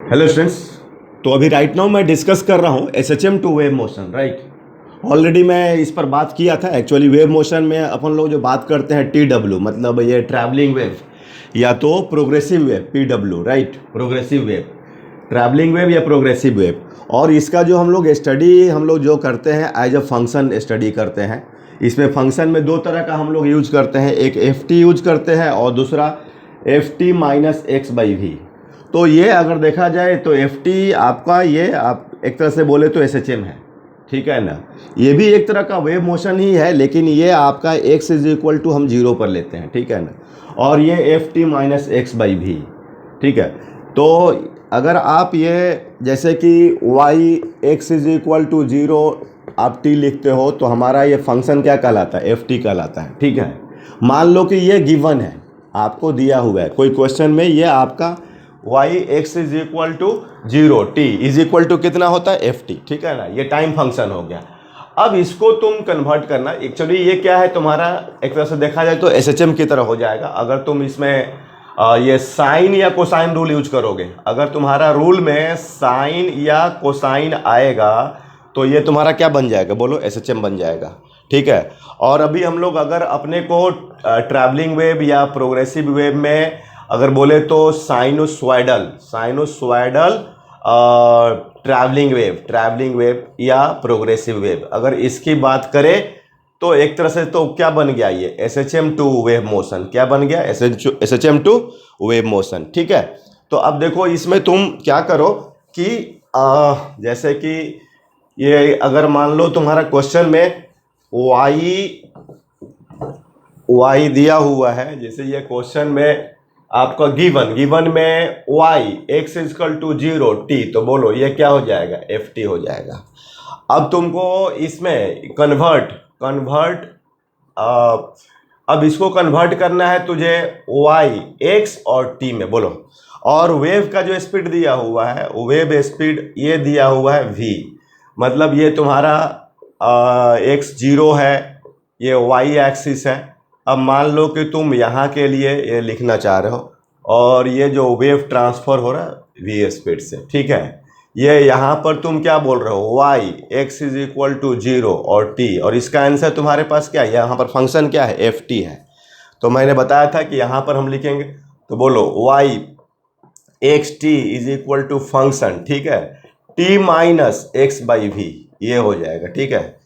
Hello students. तो अभी right now मैं डिस्कस कर रहा हूँ SHM to wave motion, right. Already मैं इस पर बात किया था। एक्चुअली वेव मोशन में अपन लोग जो बात करते हैं टीडब्ल्यू, मतलब ये ट्रैवलिंग वेव या तो progressive wave, PW, right. Progressive wave, travelling wave या प्रोग्रेसिव वेव। और इसका जो हम लोग स्टडी हम लोग जो करते हैं एज अ फंक्शन स्टडी करते हैं। इसमें फंक्शन में दो तरह का हम लोग यूज करते हैं, एक एफ टी यूज करते हैं और दूसरा f t minus x by v. तो ये अगर देखा जाए तो एफ टी आपका, ये आप एक तरह से बोले तो एस एच एम है, ठीक है ना। ये भी एक तरह का वेव मोशन ही है, लेकिन ये आपका x इज इक्वल टू हम जीरो पर लेते हैं, ठीक है ना। और ये F t minus x by V, ठीक है। तो अगर आप ये जैसे कि y x is equal to zero आप t लिखते हो तो हमारा ये फंक्शन क्या कहलाता है, एफ टी कहलाता है, ठीक है। मान लो कि ये गिवन है, आपको दिया हुआ है कोई क्वेश्चन में, ये आपका y x is equal to zero, t is equal to कितना होता है, एफ टी, ठीक है ना। ये टाइम फंक्शन हो गया। अब इसको तुम कन्वर्ट करना, एक्चुअली ये क्या है तुम्हारा, एक तरह से देखा जाए तो एस एच एम की तरह हो जाएगा। अगर तुम इसमें ये साइन या कोसाइन रूल यूज करोगे, अगर तुम्हारा रूल में साइन या कोसाइन आएगा तो ये तुम्हारा क्या बन जाएगा, बोलो, एस एच एम बन जाएगा, ठीक है। और अभी हम लोग अगर अपने को ट्रैवलिंग वेव या प्रोग्रेसिव वेव में अगर बोले तो साइनोसॉइडल ट्रैवलिंग वेव या प्रोग्रेसिव वेव, अगर इसकी बात करें तो एक तरह से तो क्या बन गया, ये S H M to wave motion, क्या बन गया, S H M to wave motion, ठीक है। तो अब देखो इसमें तुम क्या करो कि जैसे कि ये अगर मान लो तुम्हारा क्वेश्चन में y दिया हुआ है, जैसे ये क्वेश्चन में आपका गिवन में y x is equal to zero t, तो बोलो ये क्या हो जाएगा, एफ टी हो जाएगा। अब तुमको इसमें कन्वर्ट अब इसको कन्वर्ट करना है तुझे y x और t में, बोलो। और वेव का जो स्पीड दिया हुआ है, वेव स्पीड ये दिया हुआ है v, मतलब ये तुम्हारा x जीरो है, ये y एक्सिस है। अब मान लो कि तुम यहाँ के लिए ये लिखना चाह रहे हो और ये जो वेव ट्रांसफर हो रहा है v स्पीड से, ठीक है। ये यहाँ पर तुम क्या बोल रहे हो, y x is equal to zero और t, और इसका आंसर तुम्हारे पास क्या है, यहाँ पर फंक्शन क्या है, एफ टी है। तो मैंने बताया था कि यहाँ पर हम लिखेंगे, तो बोलो y x T is equal to function, ठीक है, t minus x by v, ये हो जाएगा, ठीक है,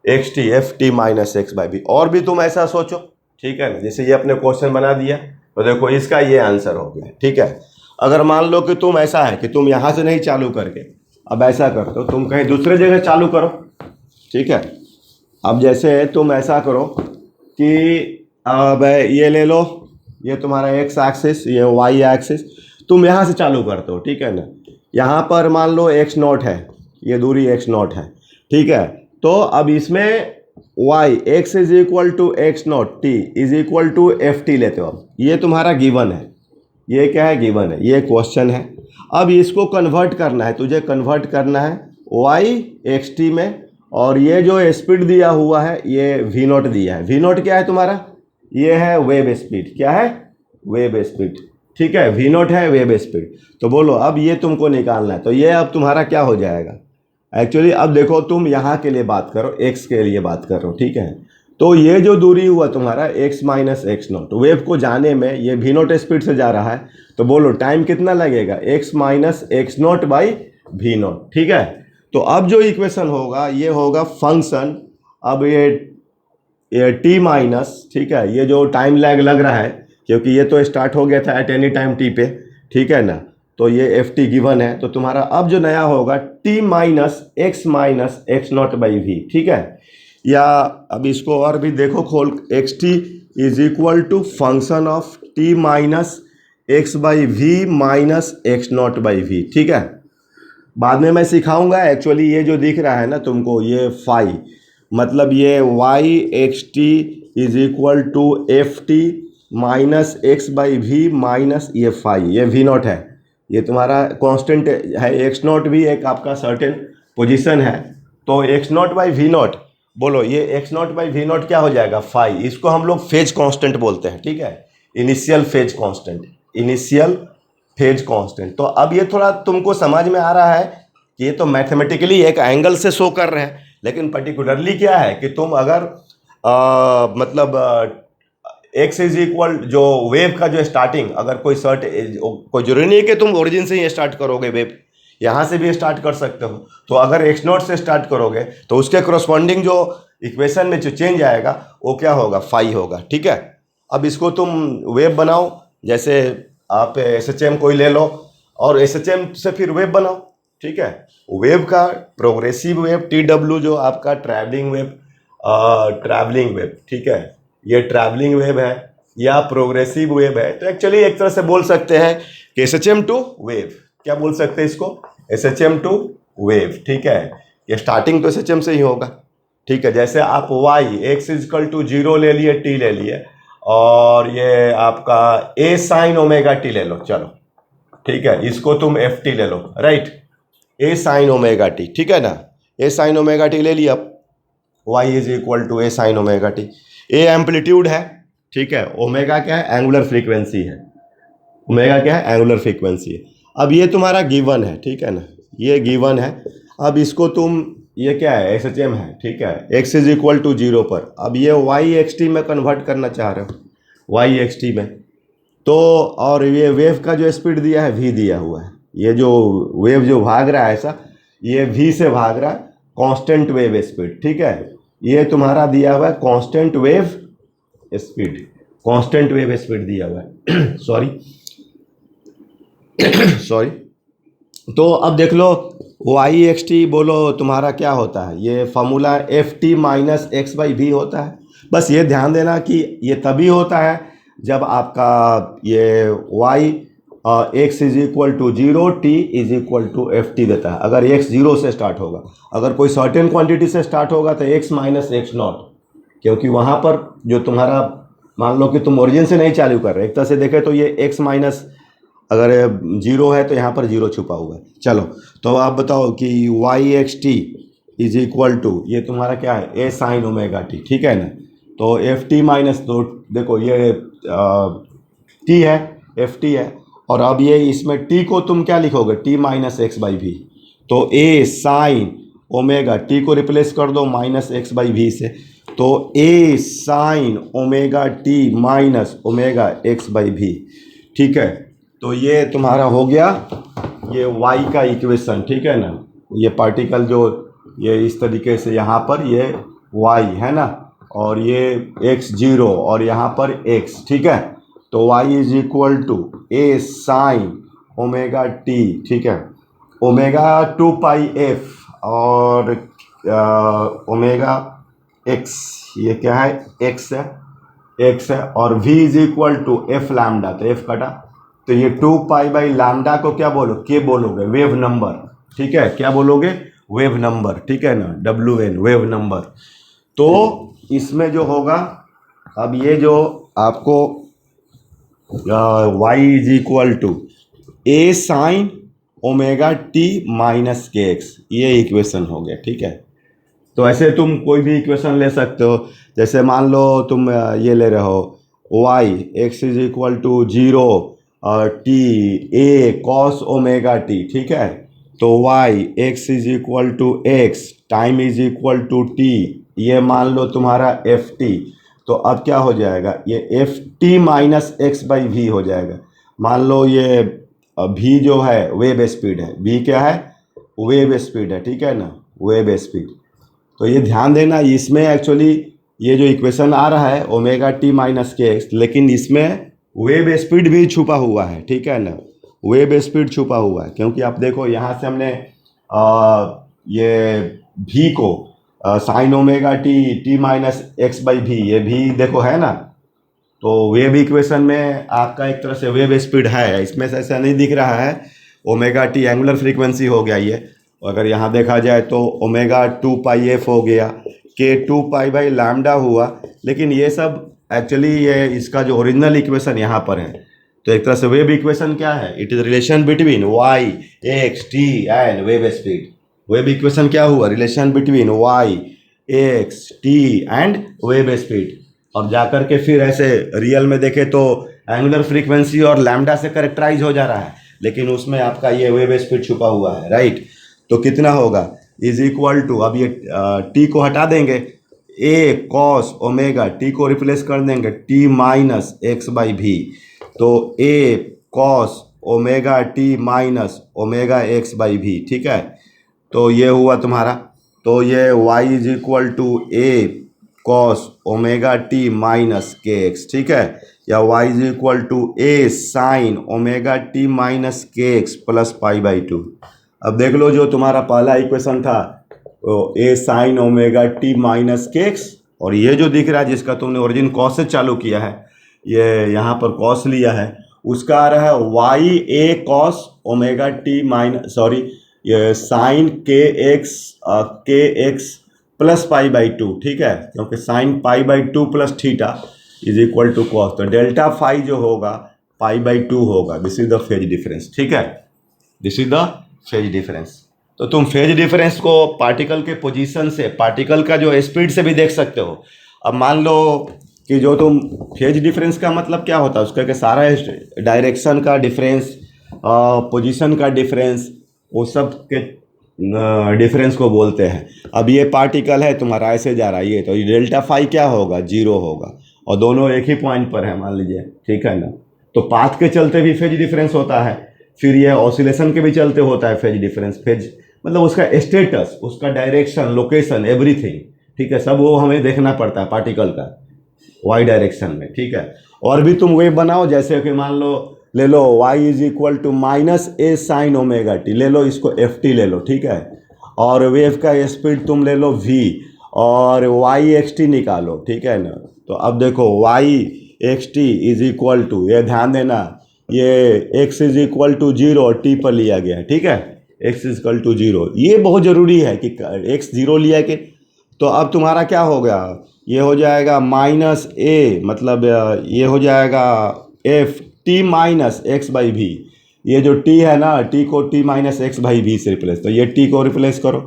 x t f t minus x by v. और भी तुम ऐसा सोचो, ठीक है ना। जैसे ये अपने क्वेश्चन बना दिया तो देखो इसका ये आंसर हो गया, ठीक है। अगर मान लो कि तुम ऐसा है कि तुम यहाँ से नहीं चालू करके अब ऐसा कर दो, तुम कहीं दूसरे जगह चालू करो, ठीक है। अब जैसे तुम ऐसा करो कि अब ये ले लो, ये तुम्हारा एक्स एक्सिस, ये वाई एक्सिस, तुम यहाँ से चालू करते हो, ठीक है ना। यहाँ पर मान लो एक्स नॉट है, ये दूरी एक्स नॉट है, ठीक है। तो अब इसमें y x is equal to x naught t is equal to f t लेते हो। अब ये तुम्हारा गिवन है, ये क्या है, गिवन है, ये क्वेश्चन है। अब इसको कन्वर्ट करना है, तुझे कन्वर्ट करना है y एक्स टी में, और ये जो स्पीड दिया हुआ है ये v नॉट दिया है। v नॉट क्या है तुम्हारा, ये है वेव स्पीड, क्या है, वेव स्पीड, ठीक है। v नॉट है वेव स्पीड। तो बोलो अब ये तुमको निकालना है, तो ये अब तुम्हारा क्या हो जाएगा, एक्चुअली अब देखो तुम यहाँ के लिए बात करो, x के लिए बात करो, ठीक है। तो ये जो दूरी हुआ तुम्हारा x minus x not, wave को जाने में ये v नॉट स्पीड से जा रहा है, तो बोलो टाइम कितना लगेगा, x minus x naught by v naught, ठीक है। तो अब जो इक्वेशन होगा ये होगा फंक्शन, अब ये t माइनस, ठीक है, ये जो टाइम लैग लग रहा है क्योंकि ये तो स्टार्ट हो गया था एट एनी टाइम t पे, ठीक है ना। तो ये एफ टी गिवन है, तो तुम्हारा अब जो नया होगा t minus x naught by v, ठीक है। या अब इसको और भी देखो खोल, x T is equal to function of t minus x by v minus x naught by v, ठीक है। बाद में मैं सिखाऊंगा। एक्चुअली ये जो दिख रहा है ना तुमको, ये फाई, मतलब ये y x T is equal to f t minus x by v minus ये फाई, ये वी नॉट है, ये तुम्हारा कांस्टेंट है। एक्स नॉट भी एक आपका सर्टेन पोजीशन है, तो x naught by v naught, बोलो ये x naught by v naught क्या हो जाएगा, फाई। इसको हम लोग फेज कांस्टेंट बोलते हैं, ठीक है, initial phase constant, initial phase constant. तो अब ये थोड़ा तुमको समझ में आ रहा है कि ये तो मैथमेटिकली एक एंगल से शो कर रहे हैं, लेकिन पर्टिकुलरली क्या है कि तुम अगर मतलब एक्स इज इक्वल जो वेव का जो स्टार्टिंग, अगर कोई कोई जरूरी नहीं है कि तुम ओरिजिन से ही स्टार्ट करोगे, वेव यहाँ से भी स्टार्ट कर सकते हो। तो अगर एक्स नॉट से स्टार्ट करोगे तो उसके करस्पॉन्डिंग जो इक्वेशन में जो चेंज आएगा वो क्या होगा, फाई होगा। ठीक है, अब इसको तुम वेव बनाओ, जैसे आप SHM कोई ले लो और SHM से फिर वेव बनाओ। ठीक है, वेव का प्रोग्रेसिव वेव TW जो आपका ट्रैवलिंग वेव, ठीक है, ये ट्रैवलिंग वेव है या प्रोग्रेसिव वेव है। तो एक्चुअली एक तरह से बोल सकते हैं कि SHM टू वेव, क्या बोल सकते हैं इसको, SHM टू वेव। ठीक है, ये स्टार्टिंग तो SHM से ही होगा। ठीक है, जैसे आप y x इजकल टू 0 ले लिए, t ले लिए, और ये आपका a साइन ओमेगा t ले लो, चलो ठीक है, इसको तुम ft ले लो, right, a sine omega t, ठीक है ना, a साइन ओमेगा t ले लिया, y is equal to a sine omega t। a amplitude है, ठीक है, ओमेगा क्या है, एंगुलर फ्रीक्वेंसी है, ओमेगा क्या है, एंगुलर फ्रीक्वेंसी है। अब ये तुम्हारा गिवन है, ठीक है ना, ये गिवन है। अब इसको तुम, ये क्या है, SHM है, ठीक है, x इज इक्वल टू 0 पर, अब ये y xt में कन्वर्ट करना चाह रहे हो, y xt में, तो और ये वेव का जो स्पीड दिया है v दिया हुआ है, ये जो वेव जो भाग रहा है ऐसा, ये v से भाग रहा है, कांस्टेंट वेव स्पीड। ठीक है, ये तुम्हारा दिया हुआ है constant wave speed, constant wave speed दिया हुआ है सॉरी सॉरी। तो अब देख लो y xt बोलो तुम्हारा क्या होता है, ये formula ft minus x by v होता है। बस ये ध्यान देना कि ये तभी होता है जब आपका ये y x is equal to 0, t is equal to ft देता है। अगर x 0 से स्टार्ट होगा, अगर कोई सर्टेन क्वांटिटी से स्टार्ट होगा तो x माइनस एक्स नॉट, क्योंकि वहाँ पर जो तुम्हारा, मान लो कि तुम ओरिजिन से नहीं चालू कर रहे, एक तरह से देखें तो ये x माइनस अगर 0 है तो यहाँ पर 0 छुपा हुआ है। चलो, तो आप बताओ कि y x t is equal to, ये तुम्हारा क्या है, a साइन ओमेगा t, ठीक है ना, तो ft माइनस, तो देखो ये t है, ft है, और अब ये इसमें t को तुम क्या लिखोगे, t minus x by v, तो a साइन ओमेगा, t को रिप्लेस कर दो माइनस एक्स बाई वी से, तो a sine omega t minus omega x by v. ठीक है, तो ये तुम्हारा हो गया ये y का इक्वेशन, ठीक है ना, ये पार्टिकल जो ये इस तरीके से यहाँ पर ये y है ना, और ये x0 और यहाँ पर x, ठीक है, तो y is equal to a sine omega t, ठीक है, ओमेगा 2 पाई f और ओमेगा x, ये क्या है, x है, और v is equal to f lambda, तो f कटा, तो ये 2 पाई बाई लैम्डा को क्या बोलो, के बोलोगे, वेव नंबर, ठीक है, क्या बोलोगे, वेव नंबर, ठीक है ना, wn, वेव नंबर। तो इसमें जो होगा, अब ये जो आपको y is equal to a sine omega t minus के एक्स, ये इक्वेशन हो गया। ठीक है, तो ऐसे तुम कोई भी इक्वेशन ले सकते हो, जैसे मान लो तुम ये ले रहे हो y x is equal to 0 t a cos omega t, ठीक है, तो y x is equal to x time is equal to t, ये मान लो तुम्हारा ft, तो अब क्या हो जाएगा, ये ft minus x by v हो जाएगा। मान लो ये v जो है वेव स्पीड है, v क्या है, वेव स्पीड है, ठीक है ना, वेव स्पीड। तो ये ध्यान देना, इसमें एक्चुअली ये जो इक्वेशन आ रहा है ओमेगा t माइनस के एक्स, लेकिन इसमें वेव स्पीड भी छुपा हुआ है, ठीक है ना, वेव स्पीड छुपा हुआ है, क्योंकि आप देखो यहाँ से हमने ये v को sine omega t minus x by v, ये भी देखो है ना, तो वेव इक्वेशन में आपका एक तरह से वेव स्पीड है, इसमें से ऐसा नहीं दिख रहा है, ओमेगा t एंगुलर फ्रीक्वेंसी हो गया ये, अगर यहाँ देखा जाए तो ओमेगा 2 पाई एफ हो गया, के 2 पाई बाई लैम्डा हुआ, लेकिन ये सब एक्चुअली ये इसका जो ओरिजिनल इक्वेशन यहाँ पर है। तो एक तरह से वेव इक्वेशन क्या है, it is relation between y x t and wave speed. Wave equation क्या हुआ, relation between y x t and wave speed. और जाकर के फिर ऐसे रियल में देखे तो एंगुलर फ्रीक्वेंसी और लैम्डा से करेक्टराइज हो जा रहा है, लेकिन उसमें आपका ये वेव स्पीड छुपा हुआ है, राइट। तो कितना होगा, इज इक्वल टू, अब ये टी को हटा देंगे, ए कॉस ओमेगा, टी को रिप्लेस कर देंगे T minus x by V, तो A cos omega T minus omega x by V, ठीक है। तो ये हुआ तुम्हारा, तो ये y is equal to A cos omega T minus के एक्स, ठीक है, या y is equal to A sine omega T minus के X plus pi by two. अब देख लो, जो तुम्हारा पहला इक्वेशन था तो ए साइन ओमेगा टी माइनस के एक्स, और ये जो दिख रहा है जिसका तुमने ओरिजिन कॉस से चालू किया है, ये यहाँ पर कॉस लिया है, उसका आ रहा है Y A cos omega T minus, sorry, ये sine K X plus pi by two, ठीक है, क्योंकि sine pi by two plus theta is equal to cos, तो डेल्टा फाई जो होगा पाई बाई टू होगा। This is the phase difference, ठीक है, this is the phase difference. तो तुम फेज डिफरेंस को पार्टिकल के पोजीशन से, पार्टिकल का जो स्पीड से भी देख सकते हो। अब मान लो कि जो तुम फेज डिफरेंस का मतलब क्या होता है, उसका कि सारा डायरेक्शन का डिफरेंस, पोजीशन का डिफरेंस, वो सब के डिफरेंस को बोलते हैं। अब ये पार्टिकल है तुम्हारा ऐसे जा रहा है, ये तो डेल्टा फाई क्या होगा, जीरो होगा, और दोनों एक ही पॉइंट पर है मान लीजिए, ठीक है ना। तो पाथ के चलते भी फेज डिफरेंस होता है, फिर ये ऑसिलेशन के भी चलते होता है फेज डिफरेंस। फेज मतलब उसका स्टेटस, उसका डायरेक्शन, लोकेशन, एवरीथिंग, ठीक है, सब वो हमें देखना पड़ता है पार्टिकल का वाई डायरेक्शन में, ठीक है। और भी तुम वेव बनाओ, जैसे कि मान लो, ले लो y is equal to minus a sine omega t, ले लो इसको एफ टी ले लो, ठीक है, और वेव का स्पीड तुम ले लो v, और y एक्स टी निकालो, ठीक है ना। तो अब देखो y x T is equal to, ये ध्यान देना, ये x is equal to zero t पर लिया गया है, ठीक है, x is equal to zero, ये बहुत ज़रूरी है कि x जीरो लिया कि। तो अब तुम्हारा क्या हो गया, ये हो जाएगा माइनस ए, मतलब ये हो जाएगा F t minus x by भी, ये जो टी है ना, टी को टी माइनस एक्स बाई भी से रिप्लेस, तो ये टी को रिप्लेस करो,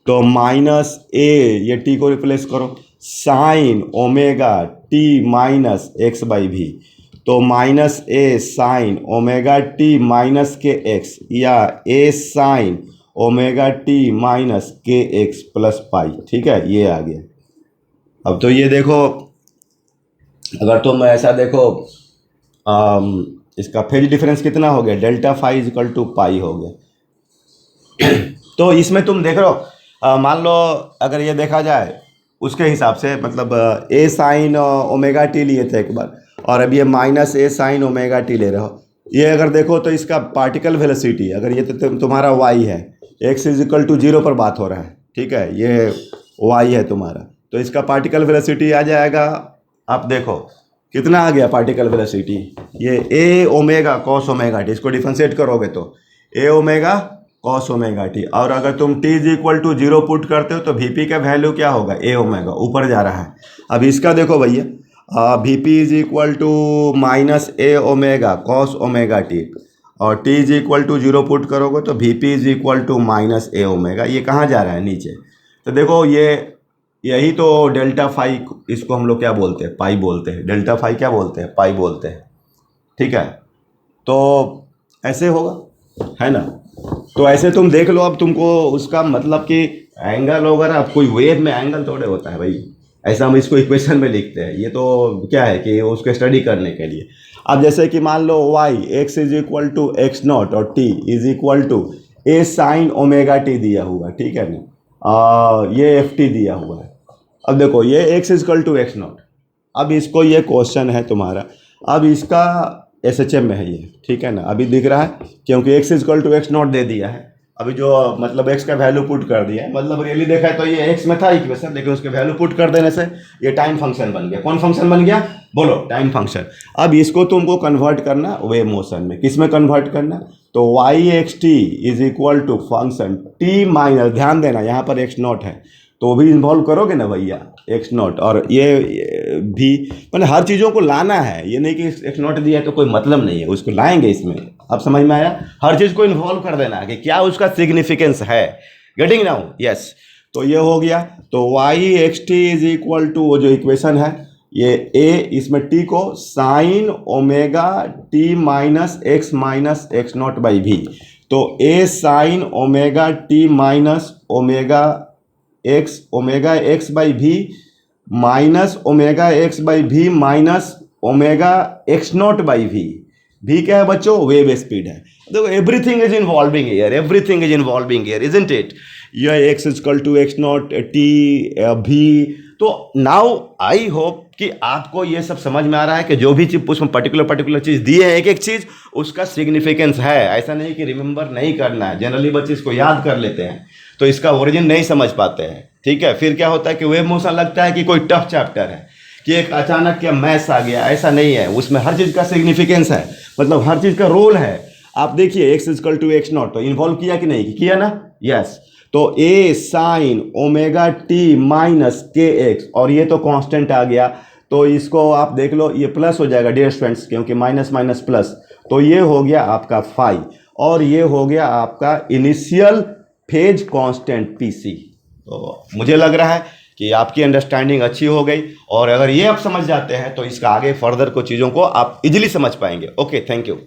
तो माइनस ए, ये टी को रिप्लेस करो, sign omega T minus x by V, तो minus a sine omega T minus के एक्स, या ए साइन ओमेगा टी माइनस के एक्स प्लस पाई, ठीक है, ये आ गया। अब तो ये देखो, अगर तुम ऐसा देखो, इसका फेज डिफरेंस कितना हो गया, delta phi is equal to pi हो गया। तो इसमें तुम देख रहे हो, मान लो अगर ये देखा जाए उसके हिसाब से, मतलब ए साइन ओमेगा टी लिए थे एक बार, और अब ये minus a sine omega t ले रहे हो, ये अगर देखो तो इसका पार्टिकल वेलोसिटी, अगर ये तो तुम्हारा वाई है, x is equal to zero पर बात हो रहा है, ठीक है, ये वाई है तुम्हारा, तो इसका पार्टिकल वेलोसिटी आ जाएगा, आप देखो कितना आ गया पार्टिकल वेलोसिटी, ये a omega cos omega t, इसको डिफरेंशिएट करोगे तो a omega cos omega T, और अगर तुम t is equal to zero put करते हो तो वी पी का वैल्यू क्या होगा, ए ओमेगा, ऊपर जा रहा है। अब इसका देखो भैया, V P is equal to minus A omega cos omega T, और T is equal to zero put करोगे तो V P is equal to minus A omega, ये कहाँ जा रहा है, नीचे। तो देखो यही तो डेल्टा फाई, इसको हम लोग क्या बोलते हैं, पाई बोलते हैं, डेल्टा फाई क्या बोलते हैं, पाई बोलते हैं, ठीक है। तो ऐसे होगा, है ना। तो ऐसे तुम देख लो, अब तुमको उसका मतलब कि एंगल वगैरह, अब कोई वेव में एंगल थोड़े होता है भाई, ऐसा हम इसको इक्वेशन में लिखते हैं, ये तो क्या है कि उसको स्टडी करने के लिए। अब जैसे कि मान लो y x is equal to x naught और t is equal to A sine omega t दिया हुआ, ठीक है ना, ये एफ टी दिया हुआ है। अब देखो ये x is equal to x naught, अब इसको, ये क्वेश्चन है तुम्हारा, अब इसका एस एच एम में है ये, ठीक है ना, अभी दिख रहा है क्योंकि x is equal to x naught दे दिया है, अभी जो मतलब x का वैल्यू पुट कर दिया है, मतलब रियली देखा है तो ये x में था इक्वेशन, लेकिन उसके वैल्यू पुट कर देने से ये टाइम फंक्शन बन गया। कौन फंक्शन बन गया, बोलो, टाइम फंक्शन। अब इसको तुमको कन्वर्ट करना वेव मोशन में, किस में कन्वर्ट करना, तो y x T is equal to function t minus, ध्यान देना यहाँ पर x नॉट है तो भी इन्वॉल्व करोगे ना भैया, एक्स नॉट, और ये भी मैंने हर चीज़ों को लाना है, ये नहीं कि एक्स नॉट दिया है तो कोई मतलब नहीं है, उसको लाएंगे इसमें। अब समझ में आया, हर चीज़ को इन्वॉल्व कर देना है कि क्या उसका सिग्निफिकेंस है, गेटिंग नाउ, यस। तो ये हो गया, तो y x T is equal to वो जो इक्वेशन है ये ए, इसमें टी को sine omega T minus x naught by V, तो ए sine omega T minus omega x by V minus omega x by V minus omega X naught by V क्या है बच्चों? वेव स्पीड है। देखो everything is involving here, everything is involving here, isn't it? यह X is equal to x not T भी। तो now I hope कि आपको ये सब समझ में आ रहा है कि जो भी चीज उसमें पर्टिकुलर चीज दी है, एक एक चीज उसका सिग्निफिकेंस है। ऐसा नहीं कि रिमेंबर नहीं करना है, जनरली बच्चे इसको याद कर लेते हैं तो इसका ओरिजिन नहीं समझ पाते हैं। ठीक है, फिर क्या होता है कि वेव मोशन लगता है कि कोई टफ चैप्टर है, कि एक अचानक क्या मैथ्स आ गया, ऐसा नहीं है। उसमें हर चीज़ का सिग्निफिकेंस है, मतलब हर चीज़ का रोल है। आप देखिए x is equal to x naught, तो इन्वॉल्व किया कि नहीं किया ना? यस। तो ए साइन ओमेगा टी माइनस के एक्स, और ये तो कांस्टेंट आ गया, तो इसको आप देख लो, ये प्लस हो जाएगा डियर स्टूडेंट्स, क्योंकि माइनस माइनस प्लस, तो ये हो गया आपका फाई, और ये हो गया आपका इनिशियल फेज कांस्टेंट पीसी। तो मुझे लग रहा है कि आपकी अंडरस्टैंडिंग अच्छी हो गई, और अगर ये आप समझ जाते हैं तो इसका आगे फर्दर को चीज़ों को आप इजीली समझ पाएंगे। Okay, thank you.